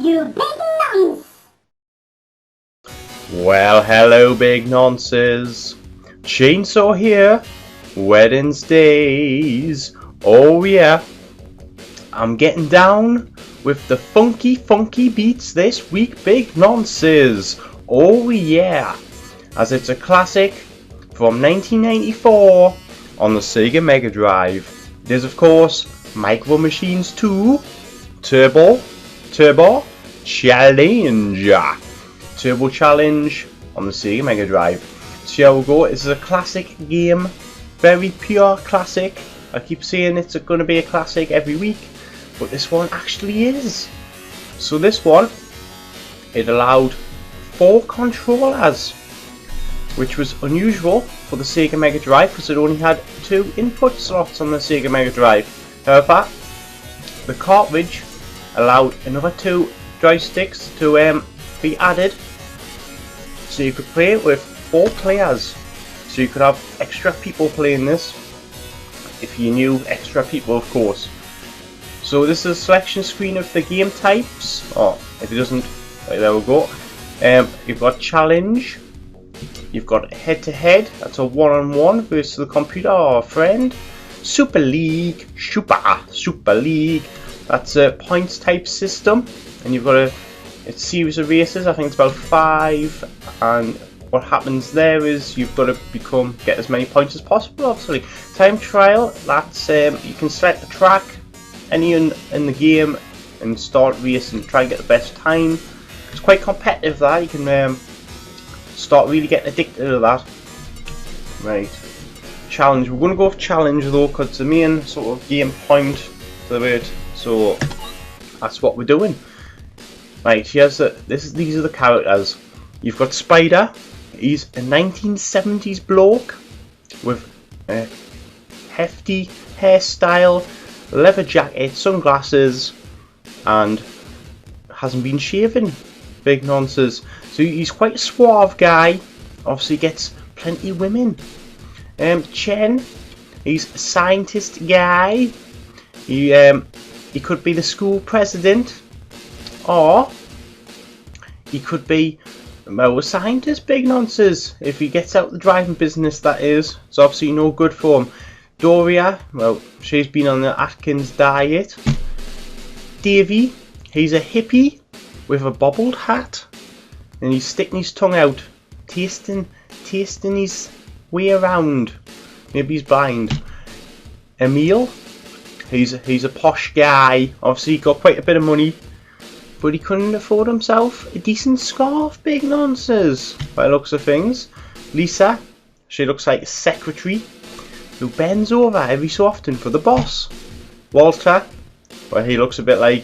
You big nonce! Well, hello, big nonces. Chainsaw here. Wednesdays. Oh yeah. I'm getting down with the funky beats this week, big nonces. Oh yeah. As it's a classic from 1994 on the Sega MegaDrive. There's of course Micro Machines 2, Turbo Challenge. Turbo Challenge on the Sega Mega Drive. So here we go. This is a classic game, very pure classic. I keep saying it's going to be a classic every week, but this one actually is. So this one, it allowed 4 controllers, which was unusual for the Sega Mega Drive because it only had 2 input slots on the Sega Mega Drive. However, the cartridge allowed another 2 joysticks to be added, so you could play it with 4 players. So you could have extra people playing this, if you knew extra people, of course. So this is a selection screen of the game types. Oh, if it doesn't, right, there we go. You've got challenge. You've got head-to-head. That's a one-on-one versus the computer or a friend. Super League. That's a points type system, and you've got a series of races. I think it's about 5, and what happens there is you've got to get as many points as possible. Obviously, time trial. That's you can select the track, any in the game, and start racing to try and get the best time. It's quite competitive. That you can start really getting addicted to that. Right. Challenge. We're going to go with challenge though, because it's the main sort of game point to it. So that's what we're doing. Right, these are the characters. You've got Spider. He's a 1970s bloke with a hefty hairstyle, leather jacket, sunglasses, and hasn't been shaven. Big nonsense. So he's quite a suave guy. Obviously gets plenty of women. Chen. He's a scientist guy. He could be the school president, or he could be, well, a scientist, big nonsense. If he gets out the driving business, that is. It's obviously no good for him. Doria, well, she's been on the Atkins diet. Davy, he's a hippie with a bobbled hat, and he's sticking his tongue out, tasting his way around. Maybe he's blind. Emil, he's a posh guy. Obviously, he got quite a bit of money, but he couldn't afford himself a decent scarf. Big nonsense, by the looks of things. Lisa, she looks like a secretary who bends over every so often for the boss. Walter, well, he looks a bit like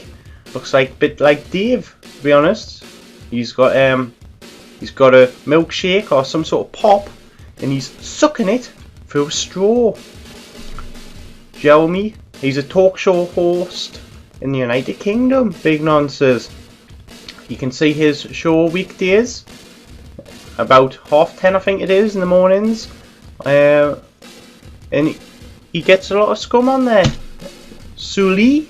Dave, to be honest. He's got a milkshake or some sort of pop, and he's sucking it through a straw. Jeremy, he's a talk show host in the United Kingdom. Big nonsense. You can see his show weekdays about 10:30, I think it is, in the mornings, and he gets a lot of scum on there. Sully,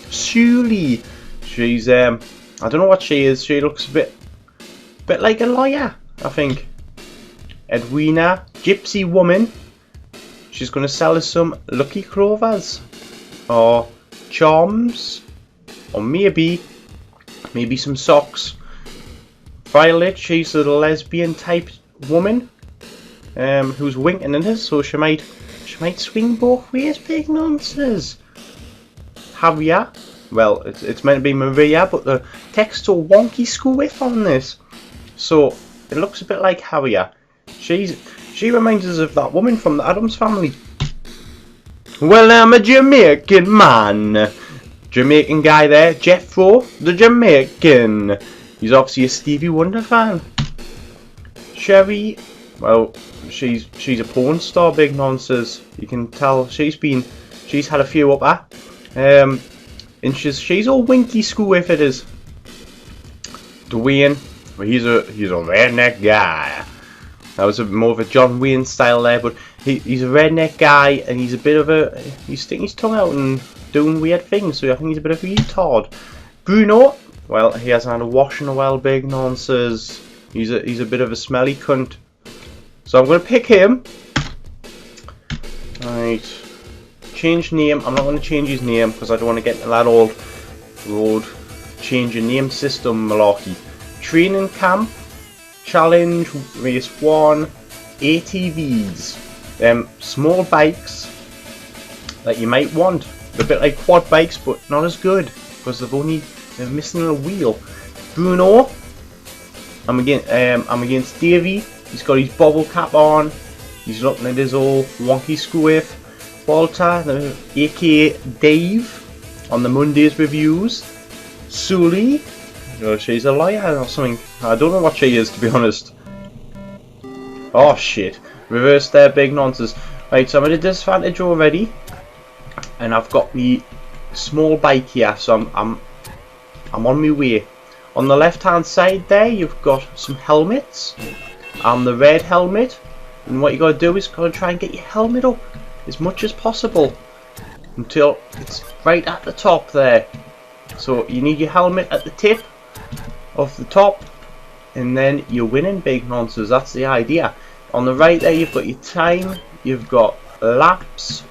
she's I don't know what she is. She looks a bit like a lawyer, I think. Edwina, gypsy woman. She's going to sell us some Lucky Clovers, or charms, or maybe some socks. Violet, she's a lesbian type woman who's winking at us, so she might swing both ways. Big nonsense. Javier, well, it's meant to be Maria, but the text's all wonky squiff on this, so it looks a bit like Javier. She reminds us of that woman from the Addams Family. Well, I'm a Jamaican man. Jamaican guy there, Jethro, the Jamaican. He's obviously a Stevie Wonder fan. Sherry, well, she's a porn star, big nonsense. You can tell she's had a few up her. And she's all winky school if it is. Dwayne, well, he's a redneck guy. That was more of a John Wayne style there, but he's a redneck guy, and he's sticking his tongue out and doing weird things, so I think he's a bit of a retard. Bruno, Well, he hasn't had a wash in a while, big nonsense. He's a bit of a smelly cunt. So I'm going to pick him. Right. Change name. I'm not going to change his name because I don't want to get into that old road change your name system malarkey. Training camp. Challenge. Race 1. ATVs. Small bikes that you might want. They're a bit like quad bikes, but not as good because they're missing a wheel. Bruno. I'm against Davey. He's got his bobble cap on. He's looking at his old wonky squiff. Walter, aka Dave, on the Monday's reviews. Sully. Oh, she's a liar or something. I don't know what she is, to be honest. Oh shit. Reverse there, big nonsense. Right, so I'm at a disadvantage already. And I've got the small bike here, so I'm on my way. On the left hand side there, you've got some helmets. The red helmet. And what you got to do is got to try and get your helmet up as much as possible until it's right at the top there. So you need your helmet at the tip of the top, and then you're winning, big nonsense. That's the idea. On the right there, you've got your time. You've got laps.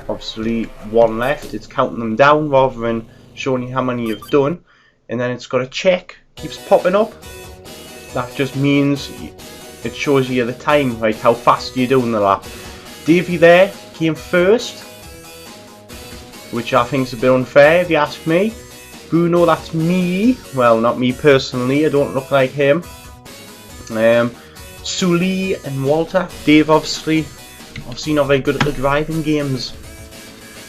Obviously, one left. It's counting them down rather than showing you how many you've done. And then it's got a check, keeps popping up. That just means it shows you the time, like how fast you're doing the lap. Davey there came first, which I think is a bit unfair if you ask me. Bruno, that's me. Well, not me personally, I don't look like him. Sully and Walter. Dave obviously not very good at the driving games.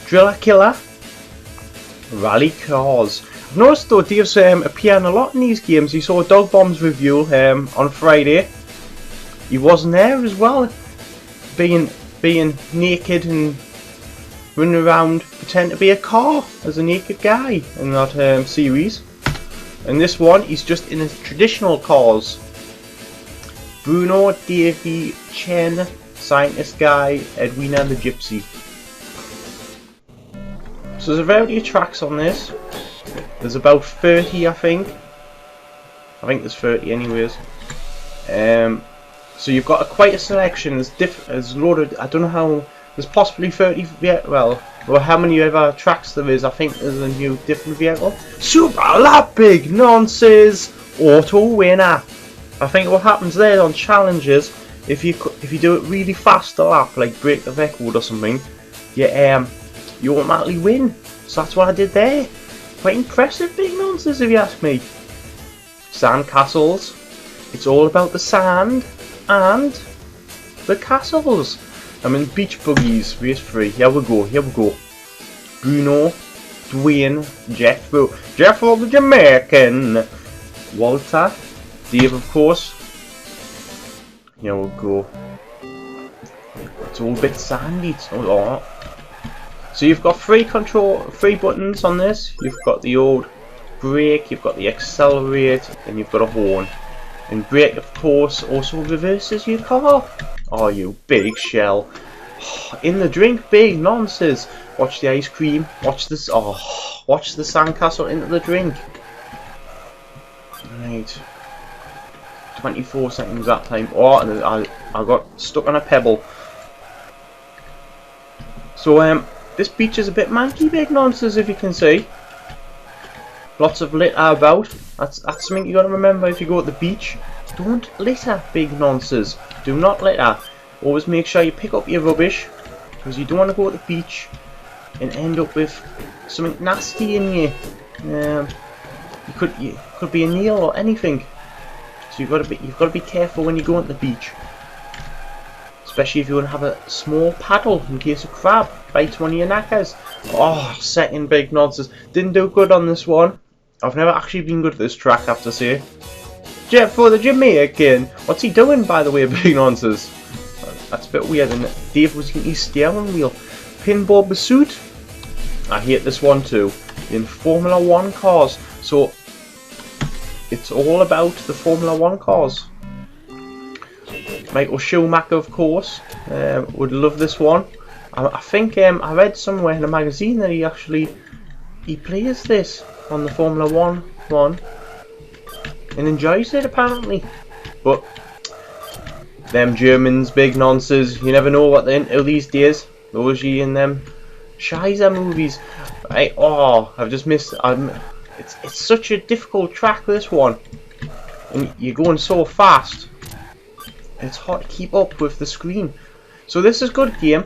Driller Killer. Rally Cars. I've noticed though Dave's appearing a lot in these games. You saw Dog Bomb's review on Friday. He wasn't there as well, being naked and running around pretending to be a car as a naked guy in that series. And this one, he's just in his traditional cars. Bruno, Davey, Chen, Scientist Guy, Edwina the Gypsy. So there's a variety of tracks on this. There's about 30, I think. I think there's 30 anyways. So you've got quite a selection. There's a load of, I don't know how, there's possibly 30, well, or how many other tracks there is. I think there's a new different vehicle. Super lap, big nonsense, auto winner. I think what happens there on challenges, if you do it really fast a lap, like break the record or something, you automatically win. So that's what I did there. Quite impressive, big nonsense if you ask me. Sand castles. It's all about the sand and the castles. I'm in beach buggies, race 3. Here we go. Bruno, Dwayne, Jeffro the Jamaican, Walter, Dave of course. Here we go. It's all a bit sandy. It's all right. So you've got three buttons on this. You've got the old brake, you've got the accelerate, and you've got a horn. And brake, of course, also reverses your car. Oh, you big shell! In the drink, big nonsense. Watch the ice cream. Watch this. Oh, watch the sandcastle into the drink. Right. 24 seconds that time. Oh, and I got stuck on a pebble. So this beach is a bit manky, big nonsense, if you can see. Lots of litter about. That's something you got to remember if you go to the beach. Don't litter, big nonsense. Do not litter. Always make sure you pick up your rubbish, because you don't want to go to the beach and end up with something nasty in you. You could be a nail or anything. So you've got to be careful when you go on the beach. Especially if you want to have a small paddle in case a crab bites one of your knackers. Oh, second big nonsense. Didn't do good on this one. I've never actually been good at this track, I have to say. Jet for the Jamaican. What's he doing, by the way, big nonsense? That's a bit weird, isn't it? Dave was getting his steering wheel. Pinball Pursuit. I hate this one too. In Formula 1 cars. So, it's all about the Formula 1 cars. Michael Schumacher, of course, would love this one. I think I read somewhere in a magazine that he actually he plays this on the Formula 1 one and enjoys it apparently. But them Germans, big nonsense. You never know what they're into these days. Those ye in them Shiza movies. I've just missed. It's such a difficult track, this one, and you're going so fast. It's hard to keep up with the screen. So this is a good game.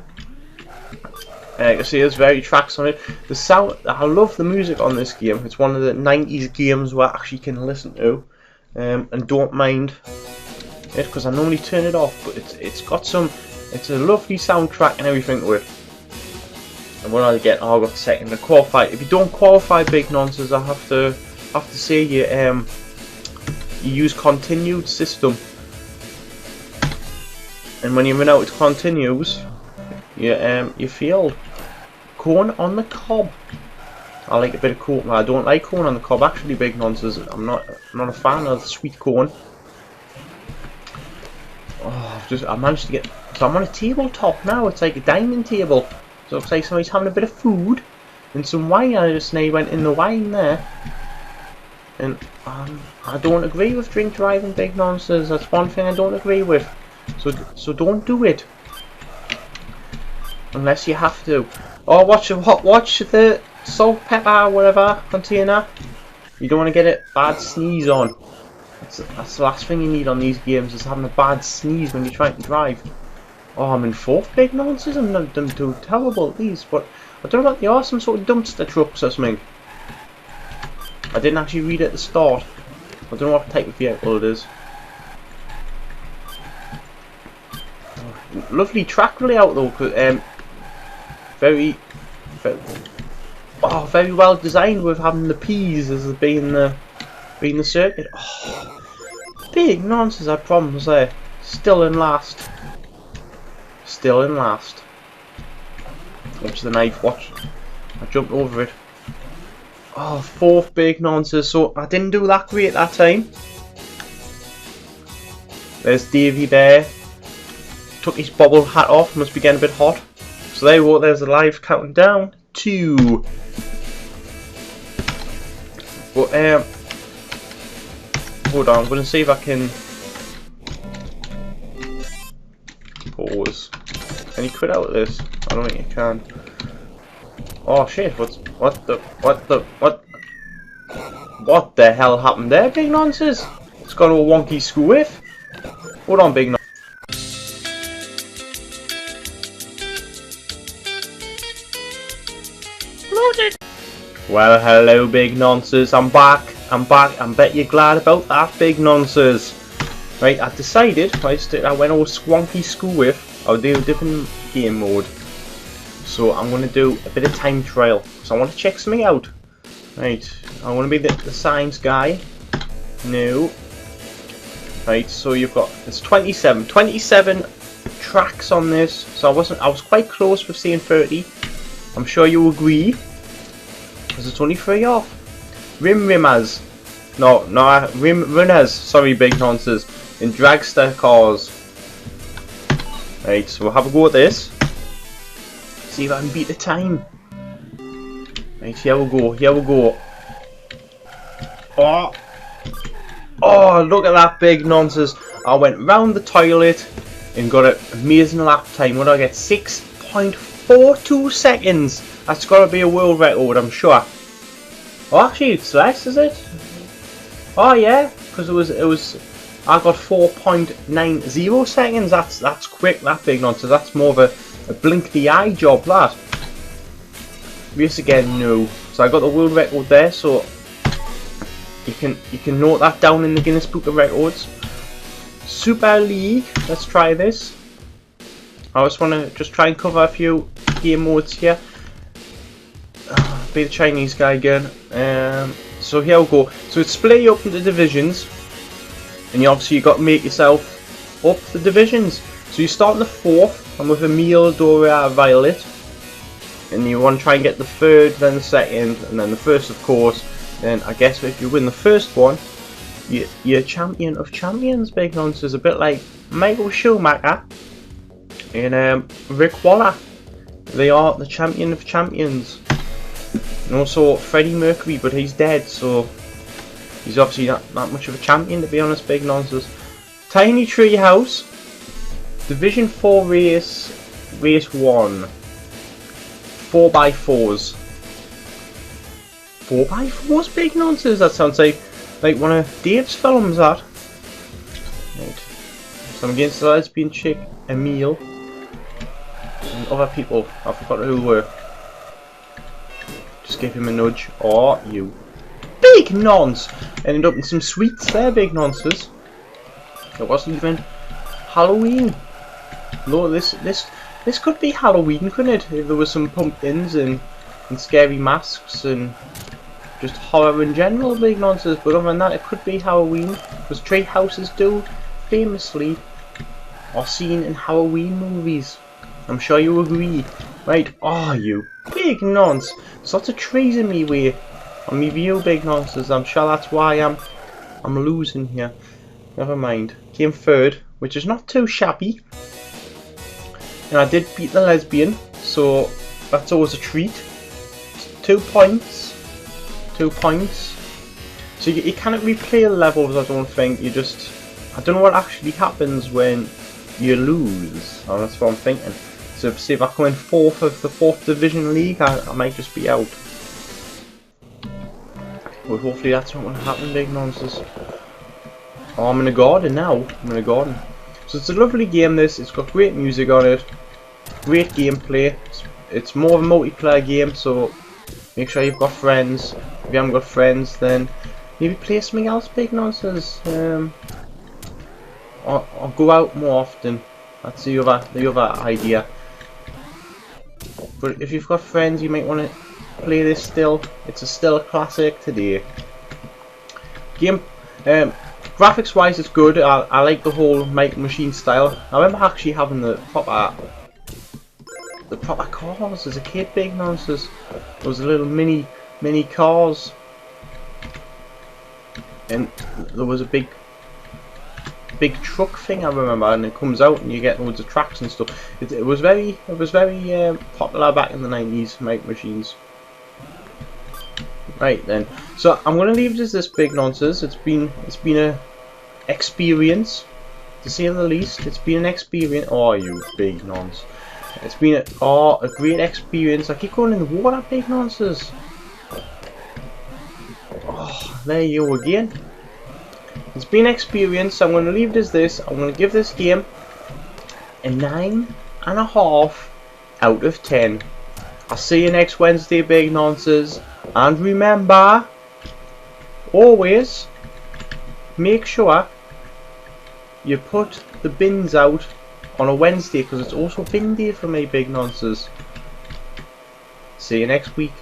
You can see there's very tracks on it. The sound, I love the music on this game. It's one of the 90s games where I actually can listen to and don't mind it, because I normally turn it off. But it's got some. It's a lovely soundtrack and everything to it. And what I get? Oh, I got second to qualify. If you don't qualify, big nonsense, I have to say you use continued system. And when you run out of continues, you failed. Corn on the cob. I like a bit of corn. I don't like corn on the cob. Actually, big nonsense. I'm not a fan of sweet corn. Oh, I managed to get. So I'm on a tabletop now. It's like a dining table. So it looks like somebody's having a bit of food and some wine. I just went in the wine there. And I don't agree with drink driving, big nonsense. That's one thing I don't agree with. So don't do it unless you have to. Or watch the salt, pepper, whatever container. You don't want to get a bad sneeze on. That's the last thing you need on these games, is having a bad sneeze when you're trying to drive. Oh, I'm in fourth, big nonsense. I'm not too terrible at these, but I don't know what they are. Some sort of dumpster trucks or something. I didn't actually read at the start. I don't know what type of vehicle it is. Lovely track layout though, very well designed, with having the P's as being the circuit. Oh, big nonsense, I promise there. Still in last. Watch the knife, watch. I jumped over it. Oh, fourth, big nonsense. So I didn't do that great that time. There's Davey there. Took his bobble hat off, must be getting a bit hot. So there you go, there's the live counting down. 2. But hold on, I'm gonna see if I can pause. Can you quit out of this? I don't think you can. Oh shit, what the hell happened there, big nonsense? It's gone to a wonky screw with. Hold on, big nonsense. Well, hello, big nonsense. I'm back. I bet you're glad about that, big nonsense. Right, I decided, I went all squonky school with, I'll do a different game mode. So I'm going to do a bit of time trial. So I want to check something out. Right, I want to be the science guy. No. Right, so you've got, it's 27 tracks on this. So I was quite close with saying 30. I'm sure you agree. Because it's only 3 off. Runners. Sorry, big nonsense. In dragster cars. Right, so we'll have a go at this. See if I can beat the time. Right, here we go. Oh, look at that, big nonsense. I went round the toilet and got an amazing lap time. What did I get? 6.42 seconds. That's got to be a world record, I'm sure. Oh, actually, it's less, is it? Oh yeah, because it was. I got 4.90 seconds. That's quick. That big nonsense. That's more of a blink the eye job. That. Race again, no. So I got the world record there. So you can note that down in the Guinness Book of Records. Super League. Let's try this. I just want to try and cover a few game modes here. Be the Chinese guy again. So here we go. So it's split you up into divisions, and you got to make yourself up the divisions. So you start in the 4th, and with Emil, Dora, Violet, and you want to try and get the 3rd, then the 2nd, and then the 1st, of course. Then I guess if you win the 1st one, you're champion of champions. Big nonsense, a bit like Michael Schumacher and Rick Waller. They are the champion of champions. And also Freddie Mercury, but he's dead, so he's obviously not much of a champion, to be honest. Big nonsense. Tiny Tree House, Division 4 race 1, 4x4s. 4x4s, big nonsense. That sounds like one of Dave's films. That. Right. So I'm against the lesbian chick, Emile, and other people. I forgot who were. Just give him a nudge. Or you. Big nonce! Ended up in some sweets there, big nonces. It wasn't even Halloween. No, this could be Halloween, couldn't it? If there was some pumpkins and scary masks and just horror in general, big nonsense. But other than that, it could be Halloween, because tree houses do famously are seen in Halloween movies. I'm sure you agree, right? Oh, you big nonce! There's lots of trees in me way on me view, big nonsense. I'm sure that's why I'm losing here. Never mind. Came third, which is not too shabby. And I did beat the lesbian, so that's always a treat. 2 points. 2 points. So you cannot replay the levels, I don't think. You just... I don't know what actually happens when you lose. Oh, that's what I'm thinking. So see if I come in 4th of the 4th Division League, I might just be out. Well, hopefully that's not going to happen, big nonsense. Oh, I'm in a garden now. I'm in a garden. So it's a lovely game, this. It's got great music on it. Great gameplay. It's more of a multiplayer game, so make sure you've got friends. If you haven't got friends, then maybe play something else, big nonsense. Or go out more often. That's the other idea. But if you've got friends, you might want to play this still. It's still a classic today. Game. Graphics wise, it's good. I like the whole machine style. I remember actually having the proper cars as a kid, big nonsense. Those little mini cars, and there was a big truck thing I remember, and it comes out and you get loads of tracks and stuff. It was very popular back in the 90s, make machines. Right then, so I'm gonna leave this big nonsense. It's been a experience, to say the least. It's been an experience. Oh, you big nonce! It's been a great experience. I keep going in the water, big nonsense. Oh, there you go again. It's been an experience. I'm gonna leave this. I'm gonna give this game a 9.5 out of 10. I'll see you next Wednesday, big nonsense. And remember, always make sure you put the bins out on a Wednesday, because it's also bin day for me, big nonsense. See you next week.